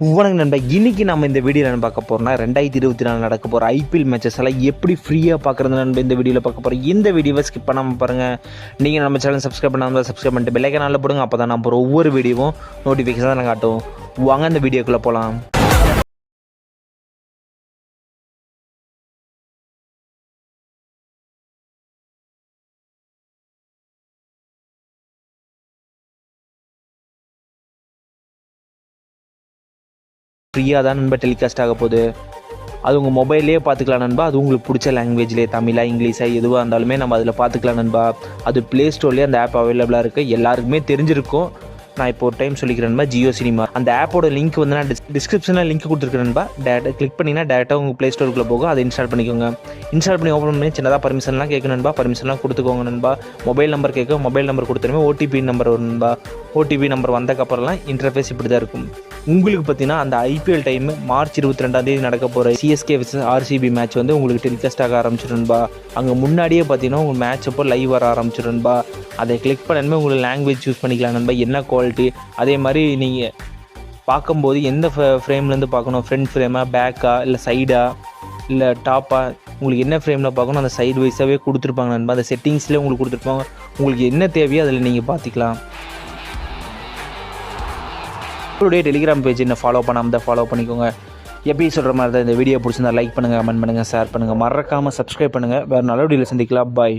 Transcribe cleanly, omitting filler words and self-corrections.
வணக்கம் நண்பா. இன்னைக்கு நம்ம இந்த வீடியோவில் என்ன பார்க்க போறோம்னா 2024 நடக்க போகிற ஐபிஎல் மேட்சஸ் எல்லாம் எப்படி ஃப்ரீயாக பார்க்குறது நண்பா இந்த வீடியோவில் பார்க்க போகிறோம். இந்த வீடியோவை ஸ்கிப் பண்ணாமல் பாருங்கள். நீங்கள் நம்ம சேனல் சப்ஸ்கிரைப் பண்ணாமல் சப்ஸ்கிரைப் பண்ணிட்டு பெல் ஐகான் ஆல்ல போடுங்க. அப்போ தான் நம்ம ஒவ்வொரு வீடியோவும் நோட்டிஃபிகேஷன் காட்டும். வாங்க இந்த வீடியோக்குள்ளே போகலாம். ஃப்ரீயாக தான் நண்பா டெலிகாஸ்ட் ஆக போகுது. அது உங்கள் மொபைல்லே பார்த்துக்கலாம் நண்பா. அது உங்களுக்கு பிடிச்ச லாங்குவேஜ்லேயே தமிழா இங்கிலீஷா எதுவாக இருந்தாலுமே நம்ம அதில் பார்த்துக்கலாம் நண்பா. அது ப்ளே ஸ்டோர்லேயே அந்த ஆப் அவைலபிளாக இருக்குது. எல்லாருக்குமே தெரிஞ்சிருக்கும். நான் இப்போ ஒரு டைம் சொல்லிக்கிறேன் நண்பா. ஜியோ சினிமா அந்த ஆப்போட லிங்க் வந்து நான் டிஸ்கிரிப்ஷனில் லிங்க் கொடுத்துருக்கேன் நண்பா. டேரெக்டாக கிளிக் பண்ணிங்கன்னா டேரெக்டாக உங்கள் ப்ளே ஸ்டோருக்குள்ளே போகும். அதை இன்ஸ்டால் பண்ணிக்கோங்க. இன்ஸ்டால் பண்ணி ஓப்பன் பண்ணி சின்னதாக பர்மிஷன்லாம் கேட்கும் நண்பா. பர்மிஷன்லாம் கொடுத்துக்கோங்க நண்பா. மொபைல் நம்பர் கேட்கும். மொபைல் நம்பர் கொடுத்துருமே ஓடிபி நம்பர் வரும் நண்பா. ஓடிபி நம்பர் வந்தக்கப்புறம்லாம் இன்டர்ஃபேஸ் இப்படி தான் இருக்கும். உங்களுக்கு பார்த்தீங்கன்னா அந்த ஐபிஎல் டைம் மார்ச் 22 நடக்க போகிற சிஎஸ்கே vs ஆர்சிபி மேட்ச் வந்து உங்களுக்கு டெலிகாஸ்ட் ஆக ஆரம்பிச்சிருன்பா. அங்கே முன்னாடியே பார்த்தீங்கன்னா உங்கள் மேட்ச் அப்போ லைவ் வர ஆரம்பிச்சிருன்பா. அதை கிளிக் பண்ணணுமே உங்களுக்கு லாங்குவேஜ் சூஸ் பண்ணிக்கலாம் நண்பா. என்ன குவாலிட்டி, அதே மாதிரி நீங்கள் பார்க்கும்போது எந்த ஃப்ரேம்லேருந்து பார்க்கணும், ஃப்ரண்ட் ஃப்ரேமாக, பேக்கா, இல்லை சைடா, இல்லை டாப்பா, உங்களுக்கு என்ன ஃப்ரேமில் பார்க்கணும் அந்த சைடு வைஸாகவே கொடுத்துருப்பாங்க நண்பா. அந்த செட்டிங்ஸ்லேயே உங்களுக்கு கொடுத்துருப்பாங்க. உங்களுக்கு என்ன தேவையோ அதில் நீங்கள் பார்த்துக்கலாம். உங்களுடைய டெலிகிராம் பேஜ் என்ன ஃபாலோ பண்ணாமல் தான் ஃபாலோ பண்ணிக்கோங்க. எப்படி சொல்கிற மாதிரி தான் இந்த வீடியோ பிடிச்சிருந்தா லைக் பண்ணுங்கள், கமெண்ட் பண்ணுங்கள், ஷேர் பண்ணுங்கள், மறக்காமல் சப்ஸ்கிரைப் பண்ணுங்கள். வேறு நல்ல வீடியோவில் சந்திக்கலாம். பாய்.